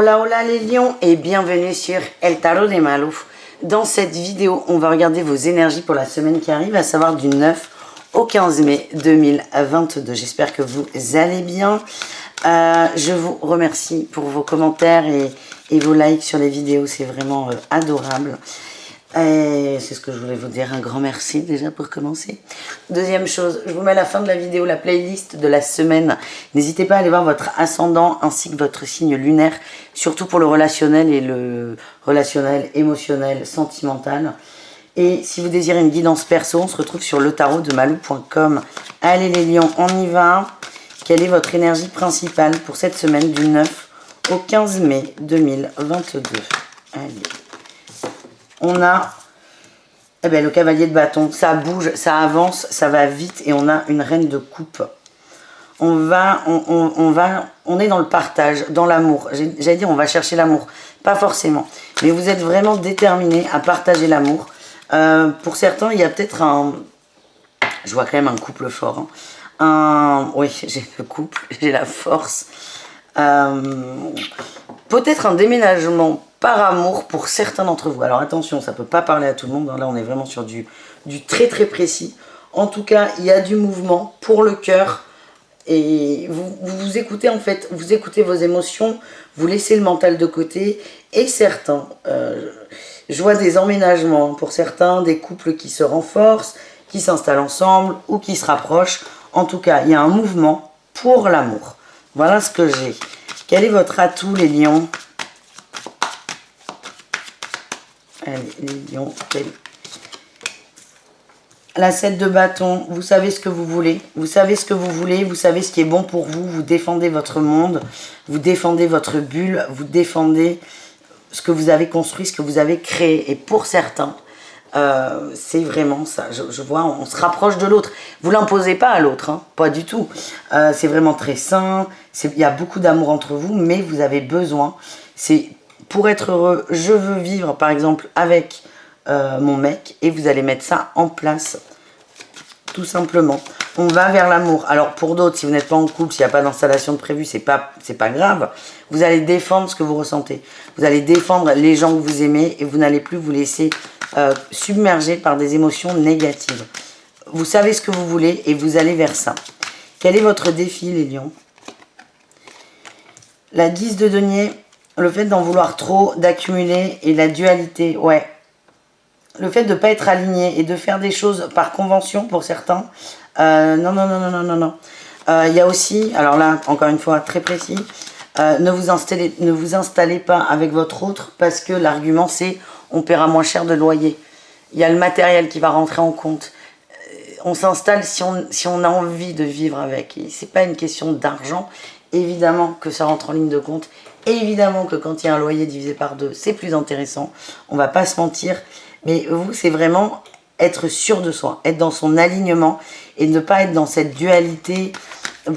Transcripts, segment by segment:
Hola hola les lions et bienvenue sur El Tarot de Malou. Dans cette vidéo, on va regarder vos énergies pour la semaine qui arrive, à savoir du 9 au 15 mai 2022. J'espère que vous allez bien. Je vous remercie pour vos commentaires et vos likes sur les vidéos, c'est vraiment adorable. C'est ce que je voulais vous dire, un grand merci déjà pour commencer. Deuxième chose, je vous mets à la fin de la vidéo la playlist de la semaine. N'hésitez pas à aller voir votre ascendant ainsi que votre signe lunaire, surtout pour le relationnel et le relationnel, émotionnel, sentimental. Et si vous désirez une guidance perso, on se retrouve sur letarotdemalou.com. Allez les lions, on y va. Quelle est votre énergie principale pour cette semaine du 9 au 15 mai 2022? Allez. On a le cavalier de bâton, ça bouge, ça avance, ça va vite et on a une reine de coupe. On est dans le partage, dans l'amour. J'allais dire on va chercher l'amour, pas forcément. Mais vous êtes vraiment déterminés à partager l'amour. Pour certains, il y a peut-être je vois quand même un couple fort. Oui, j'ai le couple, j'ai la force. Peut-être un déménagement par amour pour certains d'entre vous. Alors attention, ça ne peut pas parler à tout le monde. Là, on est vraiment sur du très très précis. En tout cas, il y a du mouvement pour le cœur. Et vous écoutez en fait, vous écoutez vos émotions, vous laissez le mental de côté. Et certains, je vois des emménagements pour certains, des couples qui se renforcent, qui s'installent ensemble ou qui se rapprochent. En tout cas, il y a un mouvement pour l'amour. Voilà ce que j'ai. Quel est votre atout, les lions? Allez, les lions. La 7 de bâton, vous savez ce que vous voulez. Vous savez ce que vous voulez, vous savez ce qui est bon pour vous. Vous défendez votre monde, vous défendez votre bulle, vous défendez ce que vous avez construit, ce que vous avez créé. Et pour certains, c'est vraiment ça. Je vois, on se rapproche de l'autre. Vous l'imposez pas à l'autre, hein, pas du tout. C'est vraiment très sain. Il y a beaucoup d'amour entre vous, mais vous avez besoin. C'est pour être heureux, je veux vivre, par exemple, avec mon mec, et vous allez mettre ça en place, tout simplement. On va vers l'amour. Alors pour d'autres, si vous n'êtes pas en couple, s'il n'y a pas d'installation de prévu, c'est pas grave. Vous allez défendre ce que vous ressentez. Vous allez défendre les gens que vous aimez et vous n'allez plus vous laisser submerger par des émotions négatives. Vous savez ce que vous voulez et vous allez vers ça. Quel est votre défi, les lions? La 10 de denier, le fait d'en vouloir trop, d'accumuler et la dualité, ouais. Le fait de ne pas être aligné et de faire des choses par convention pour certains, non. Il y a aussi, alors là, encore une fois, très précis, ne vous installez pas avec votre autre parce que l'argument c'est on paiera moins cher de loyer. Il y a le matériel qui va rentrer en compte. On s'installe si on a envie de vivre avec. Et c'est pas une question d'argent. Évidemment que ça rentre en ligne de compte. Et évidemment que quand il y a un loyer divisé par 2, c'est plus intéressant. On va pas se mentir. Mais vous, c'est vraiment être sûr de soi, être dans son alignement et ne pas être dans cette dualité.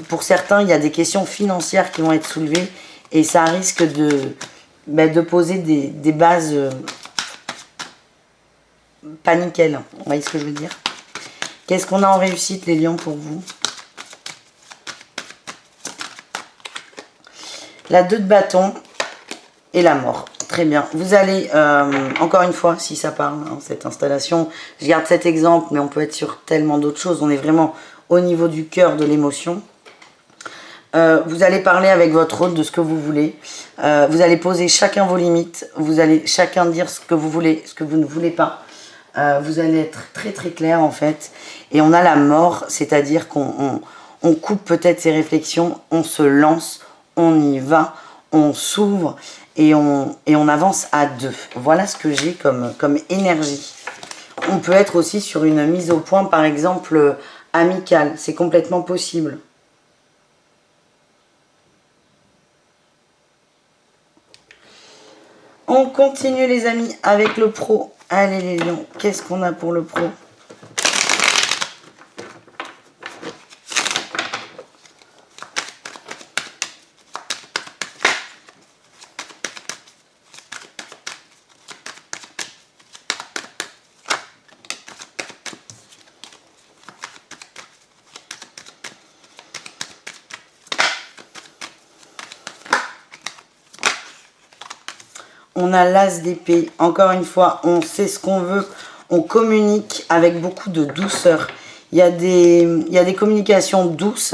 Pour certains, il y a des questions financières qui vont être soulevées et ça risque de poser des bases pas nickel. Vous voyez ce que je veux dire? Qu'est-ce qu'on a en réussite, les lions, pour vous? La 2 de bâton et la mort. Très bien. Vous allez, encore une fois, si ça parle, hein, cette installation, je garde cet exemple, mais on peut être sur tellement d'autres choses. On est vraiment au niveau du cœur, de l'émotion. Vous allez parler avec votre hôte de ce que vous voulez. Vous allez poser chacun vos limites. Vous allez chacun dire ce que vous voulez, ce que vous ne voulez pas. Vous allez être très très clair en fait. Et on a la mort, c'est-à-dire qu'on coupe peut-être ses réflexions, on se lance, on y va, on s'ouvre. Et on avance à 2. Voilà ce que j'ai comme énergie. On peut être aussi sur une mise au point, par exemple, amicale. C'est complètement possible. On continue, les amis, avec le pro. Allez, les lions, qu'est-ce qu'on a pour le pro? On a l'as d'épée. Encore une fois, on sait ce qu'on veut. On communique avec beaucoup de douceur. Il y a des communications douces,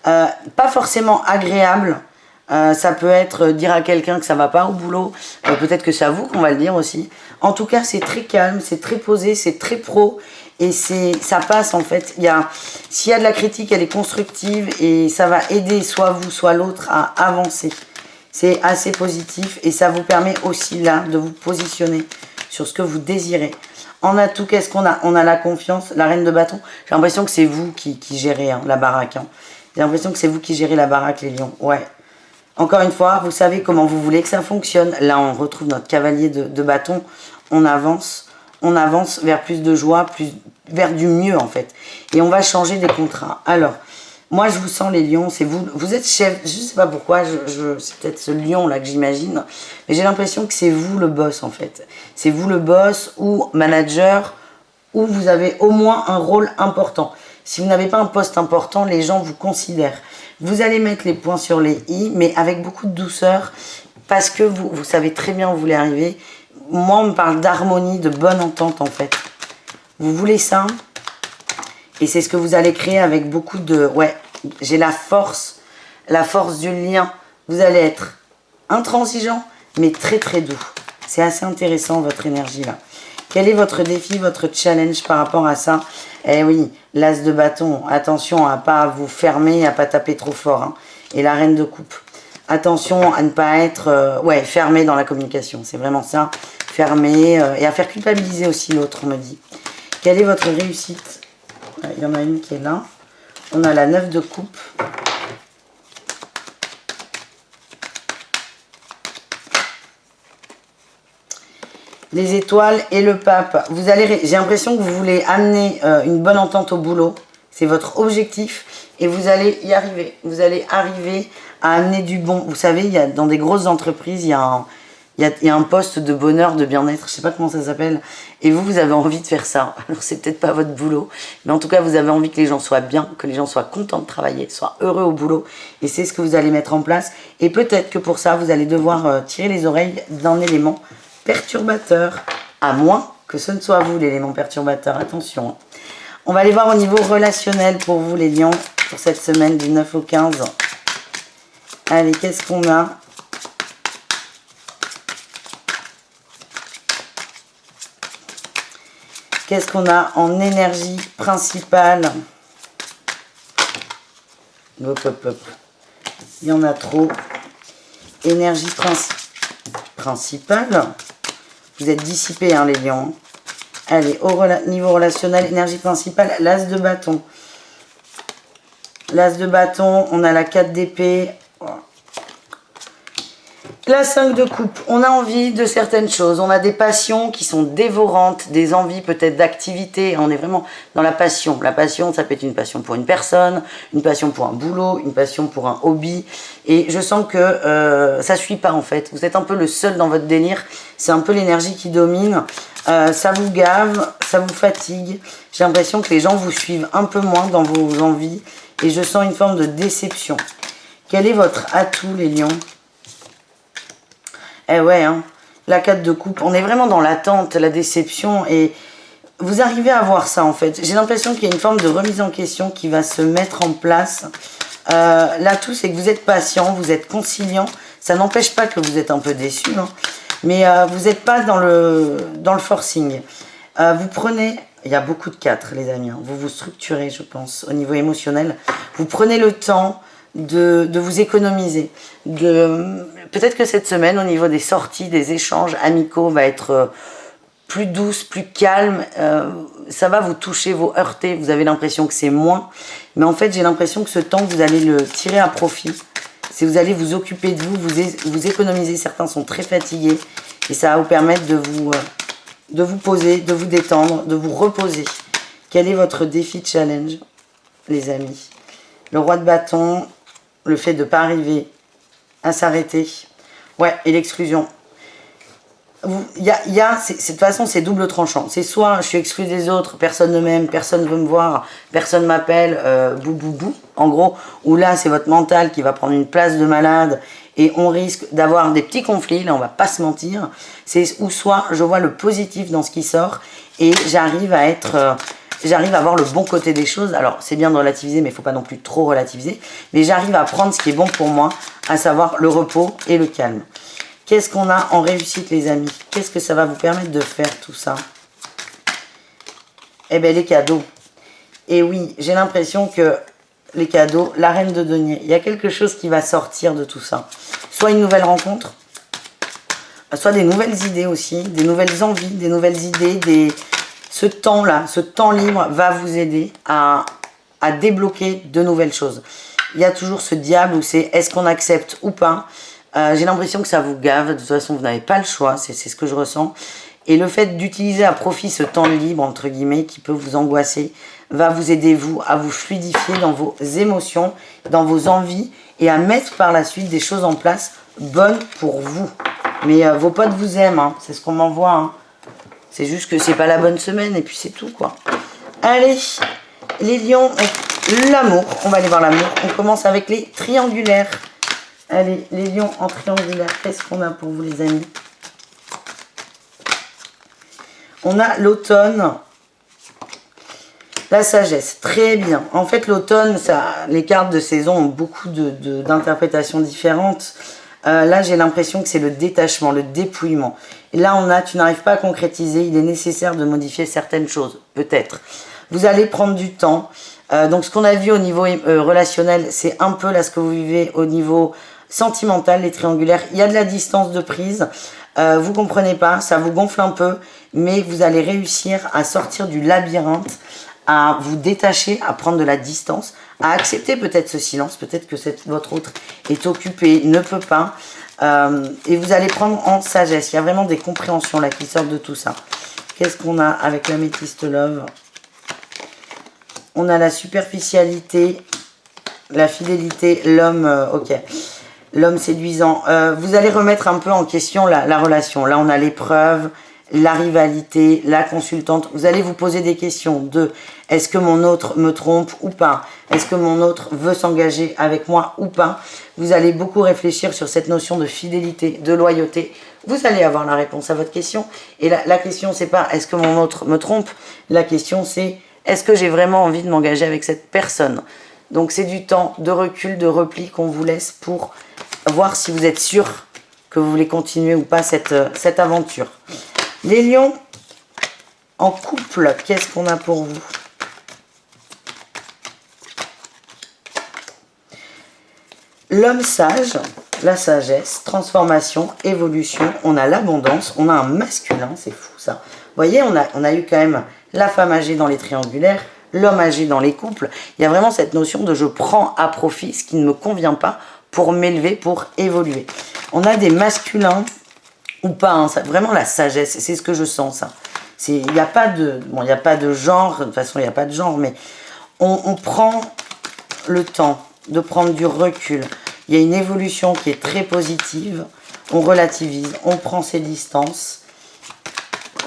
pas forcément agréables. Ça peut être dire à quelqu'un que ça va pas au boulot. Peut-être que c'est à vous qu'on va le dire aussi. En tout cas, c'est très calme, c'est très posé, c'est très pro. Et ça passe en fait. S'il y a de la critique, elle est constructive et ça va aider soit vous, soit l'autre à avancer. C'est assez positif et ça vous permet aussi là de vous positionner sur ce que vous désirez. En atout, qu'est-ce qu'on a? On a la confiance, la reine de bâton. J'ai l'impression que c'est vous qui gérez la baraque. J'ai l'impression que c'est vous qui gérez la baraque, les lions. Ouais. Encore une fois, vous savez comment vous voulez que ça fonctionne. Là, on retrouve notre cavalier de bâton. On avance vers plus de joie, vers du mieux en fait. Et on va changer des contrats. Alors, moi, je vous sens les lions, c'est vous. Vous êtes chef, je ne sais pas pourquoi, c'est peut-être ce lion-là que j'imagine, mais j'ai l'impression que c'est vous le boss, en fait. C'est vous le boss ou manager, ou vous avez au moins un rôle important. Si vous n'avez pas un poste important, les gens vous considèrent. Vous allez mettre les points sur les i, mais avec beaucoup de douceur, parce que vous savez très bien où vous voulez arriver. Moi, on me parle d'harmonie, de bonne entente, en fait. Vous voulez ça ? Et c'est ce que vous allez créer avec beaucoup de... Ouais, j'ai la force du lien. Vous allez être intransigeant, mais très très doux. C'est assez intéressant votre énergie là. Quel est votre défi, votre challenge par rapport à ça? Eh oui, l'as de bâton. Attention à ne pas vous fermer, à ne pas taper trop fort. Hein. Et la reine de coupe. Attention à ne pas être fermé dans la communication. C'est vraiment ça. Fermé et à faire culpabiliser aussi l'autre, on me dit. Quelle est votre réussite? Il y en a une qui est là. On a la 9 de coupe. Les étoiles et le pape. J'ai l'impression que vous voulez amener une bonne entente au boulot. C'est votre objectif et vous allez y arriver. Vous allez arriver à amener du bon. Vous savez, dans des grosses entreprises, il y a un poste de bonheur, de bien-être, je ne sais pas comment ça s'appelle. Et vous avez envie de faire ça. Alors, c'est peut-être pas votre boulot, mais en tout cas, vous avez envie que les gens soient bien, que les gens soient contents de travailler, soient heureux au boulot. Et c'est ce que vous allez mettre en place. Et peut-être que pour ça, vous allez devoir tirer les oreilles d'un élément perturbateur, à moins que ce ne soit vous, l'élément perturbateur. Attention. On va aller voir au niveau relationnel pour vous, les lions, pour cette semaine du 9 au 15. Allez, qu'est-ce qu'on a ? Qu'est-ce qu'on a en énergie principale? Hop, hop, hop. Il y en a trop. Énergie principale. Vous êtes dissipés, hein, les lions. Allez, niveau relationnel, énergie principale, l'as de bâton. L'as de bâton, on a la 4 d'épée. La 5 de coupe, on a envie de certaines choses, on a des passions qui sont dévorantes, des envies peut-être d'activité, on est vraiment dans la passion. La passion, ça peut être une passion pour une personne, une passion pour un boulot, une passion pour un hobby. Et je sens que ça ne suit pas en fait, vous êtes un peu le seul dans votre délire, c'est un peu l'énergie qui domine. Ça vous gave, ça vous fatigue. J'ai l'impression que les gens vous suivent un peu moins dans vos envies et je sens une forme de déception. Quel est votre atout, les lions ? Eh ouais, hein, la 4 de coupe, on est vraiment dans l'attente, la déception et vous arrivez à voir ça en fait. J'ai l'impression qu'il y a une forme de remise en question qui va se mettre en place. L'atout, c'est que vous êtes patient, vous êtes conciliant. Ça n'empêche pas que vous êtes un peu déçu, hein, mais vous n'êtes pas dans le forcing. Vous prenez, il y a beaucoup de 4 les amis, hein, vous vous structurez je pense au niveau émotionnel. Vous prenez le temps de vous économiser. Peut-être que cette semaine, au niveau des sorties, des échanges amicaux, va être plus douce, plus calme. Ça va vous toucher, vous heurter. Vous avez l'impression que c'est moins. Mais en fait, j'ai l'impression que ce temps, vous allez le tirer à profit. Si vous allez vous occuper de vous économiser. Certains sont très fatigués. Et ça va vous permettre de vous poser, de vous détendre, de vous reposer. Quel est votre défi challenge, les amis? Le roi de bâton, le fait de ne pas arriver à s'arrêter. Ouais, et l'exclusion. De toute façon, c'est double tranchant. C'est soit je suis exclu des autres, personne ne m'aime, personne ne veut me voir, personne m'appelle, bou bou bou, en gros. Ou là, c'est votre mental qui va prendre une place de malade et on risque d'avoir des petits conflits, là on va pas se mentir, c'est ou soit je vois le positif dans ce qui sort et j'arrive à être... j'arrive à voir le bon côté des choses. Alors, c'est bien de relativiser, mais il ne faut pas non plus trop relativiser. Mais j'arrive à prendre ce qui est bon pour moi, à savoir le repos et le calme. Qu'est-ce qu'on a en réussite, les amis? Qu'est-ce que ça va vous permettre de faire, tout ça? Eh bien, les cadeaux. Et oui, j'ai l'impression que les cadeaux, la reine de denier, il y a quelque chose qui va sortir de tout ça. Soit une nouvelle rencontre, soit des nouvelles idées aussi, des nouvelles envies, des nouvelles idées, ce temps-là, ce temps libre va vous aider à débloquer de nouvelles choses. Il y a toujours ce diable où c'est est-ce qu'on accepte ou pas. J'ai l'impression que ça vous gave. De toute façon, vous n'avez pas le choix. C'est ce que je ressens. Et le fait d'utiliser à profit ce temps libre, entre guillemets, qui peut vous angoisser, va vous aider, vous, à vous fluidifier dans vos émotions, dans vos envies et à mettre par la suite des choses en place bonnes pour vous. Mais vos potes vous aiment, hein. C'est ce qu'on m'envoie, hein. C'est juste que c'est pas la bonne semaine et puis c'est tout, quoi. Allez, les lions, l'amour. On va aller voir l'amour. On commence avec les triangulaires. Allez, les lions en triangulaire. Qu'est-ce qu'on a pour vous, les amis? On a l'automne. La sagesse. Très bien. En fait, l'automne, les cartes de saison ont beaucoup d'interprétations différentes. Là, j'ai l'impression que c'est le détachement, le dépouillement. Et là, tu n'arrives pas à concrétiser. Il est nécessaire de modifier certaines choses, peut-être. Vous allez prendre du temps. Donc, ce qu'on a vu au niveau relationnel, c'est un peu là ce que vous vivez au niveau sentimental, les triangulaires. Il y a de la distance de prise. Vous comprenez pas, ça vous gonfle un peu, mais vous allez réussir à sortir du labyrinthe, à vous détacher, à prendre de la distance, à accepter peut-être ce silence, peut-être que votre autre est occupé, ne peut pas, et vous allez prendre en sagesse. Il y a vraiment des compréhensions là qui sortent de tout ça. Qu'est-ce qu'on a avec l'améthyste love? On a la superficialité, la fidélité, l'homme, ok, l'homme séduisant. Vous allez remettre un peu en question la relation. Là, on a l'épreuve, la rivalité, la consultante. Vous allez vous poser des questions de est-ce que mon autre me trompe ou pas? Est-ce que mon autre veut s'engager avec moi ou pas? Vous allez beaucoup réfléchir sur cette notion de fidélité, de loyauté. Vous allez avoir la réponse à votre question. Et la question, c'est pas est-ce que mon autre me trompe? La question, c'est est-ce que j'ai vraiment envie de m'engager avec cette personne? Donc, c'est du temps de recul, de repli qu'on vous laisse pour voir si vous êtes sûr que vous voulez continuer ou pas cette aventure. Les lions, en couple, qu'est-ce qu'on a pour vous? L'homme sage, la sagesse, transformation, évolution. On a l'abondance, on a un masculin, c'est fou ça. Vous voyez, on a eu quand même la femme âgée dans les triangulaires, l'homme âgé dans les couples. Il y a vraiment cette notion de je prends à profit ce qui ne me convient pas pour m'élever, pour évoluer. On a des masculins ou pas, hein, ça, vraiment la sagesse, c'est ce que je sens ça. Il n'y a pas de, bon, il n'y a pas de genre, de toute façon il n'y a pas de genre, mais on prend le temps de prendre du recul. Il y a une évolution qui est très positive, on relativise, on prend ses distances.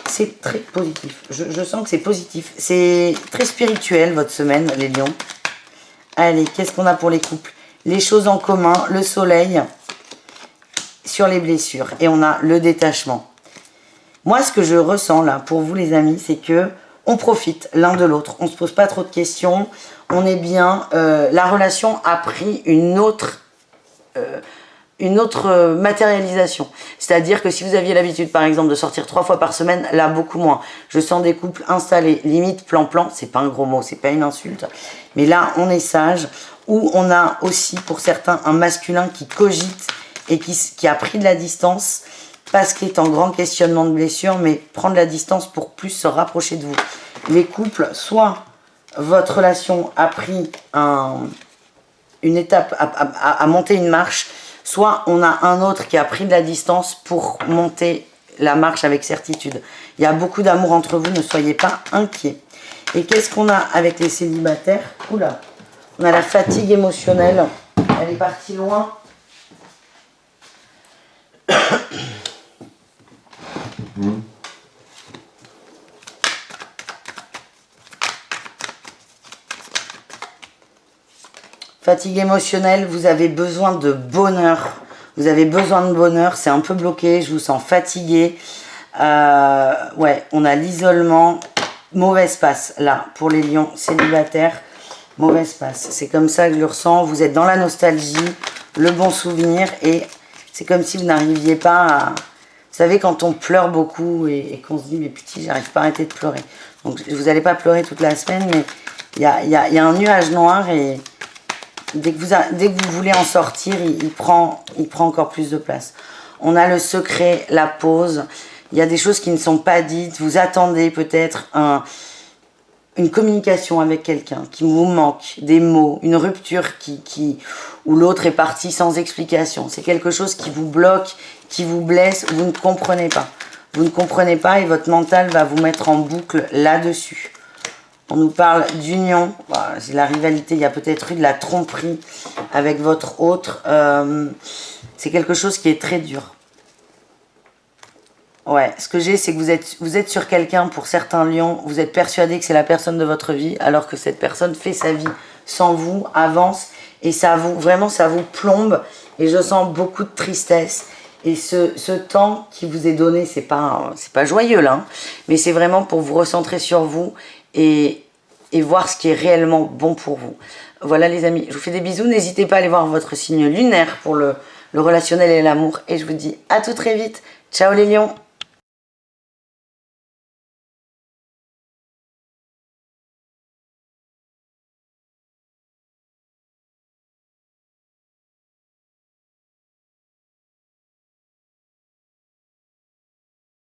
C'est très positif, je sens que c'est positif. C'est très spirituel votre semaine, les lions. Allez, qu'est-ce qu'on a pour les couples? Les choses en commun, le soleil sur les blessures. Et on a le détachement. Moi, ce que je ressens là, pour vous les amis, c'est que on profite l'un de l'autre. On ne se pose pas trop de questions. On est bien. La relation a pris une autre matérialisation. C'est-à-dire que si vous aviez l'habitude, par exemple, de sortir 3 fois par semaine, là, beaucoup moins. Je sens des couples installés, limite plan-plan. C'est pas un gros mot, c'est pas une insulte. Mais là, on est sage. Ou on a aussi, pour certains, un masculin qui cogite et qui a pris de la distance parce qu'il est en grand questionnement de blessure, mais prendre la distance pour plus se rapprocher de vous. Les couples, soit votre relation a pris une étape, à monter une marche, soit on a un autre qui a pris de la distance pour monter la marche avec certitude. Il y a beaucoup d'amour entre vous, ne soyez pas inquiets. Et qu'est-ce qu'on a avec les célibataires? Oula, on a la fatigue émotionnelle, elle est partie loin. Fatigue émotionnelle, vous avez besoin de bonheur, Vous avez besoin de bonheur, c'est un peu bloqué, je vous sens fatigué. Ouais, on a l'isolement. Mauvaise passe, là, pour les lions célibataires. Mauvaise passe. C'est comme ça que je le ressens. Vous êtes dans la nostalgie, le bon souvenir. Et c'est comme si vous n'arriviez pas à... Vous savez, quand on pleure beaucoup et qu'on se dit, mais putain, j'arrive pas à arrêter de pleurer. Donc, vous n'allez pas pleurer toute la semaine, mais il y a un nuage noir et dès que vous voulez en sortir, il prend encore plus de place. On a le secret, la pause. Il y a des choses qui ne sont pas dites. Vous attendez peut-être une communication avec quelqu'un qui vous manque, des mots, une rupture où l'autre est parti sans explication. C'est quelque chose qui vous bloque, qui vous blesse, vous ne comprenez pas. Vous ne comprenez pas et votre mental va vous mettre en boucle là-dessus. On nous parle d'union, voilà, c'est la rivalité, il y a peut-être eu de la tromperie avec votre autre. C'est quelque chose qui est très dur. Ouais, ce que j'ai, c'est que vous êtes sur quelqu'un, pour certains lions, vous êtes persuadé que c'est la personne de votre vie, alors que cette personne fait sa vie sans vous, avance, et ça vous plombe, et je sens beaucoup de tristesse. Et ce temps qui vous est donné, c'est pas joyeux là, hein, mais c'est vraiment pour vous recentrer sur vous et voir ce qui est réellement bon pour vous. Voilà les amis, je vous fais des bisous, n'hésitez pas à aller voir votre signe lunaire pour le relationnel et l'amour, et je vous dis à tout très vite. Ciao les lions!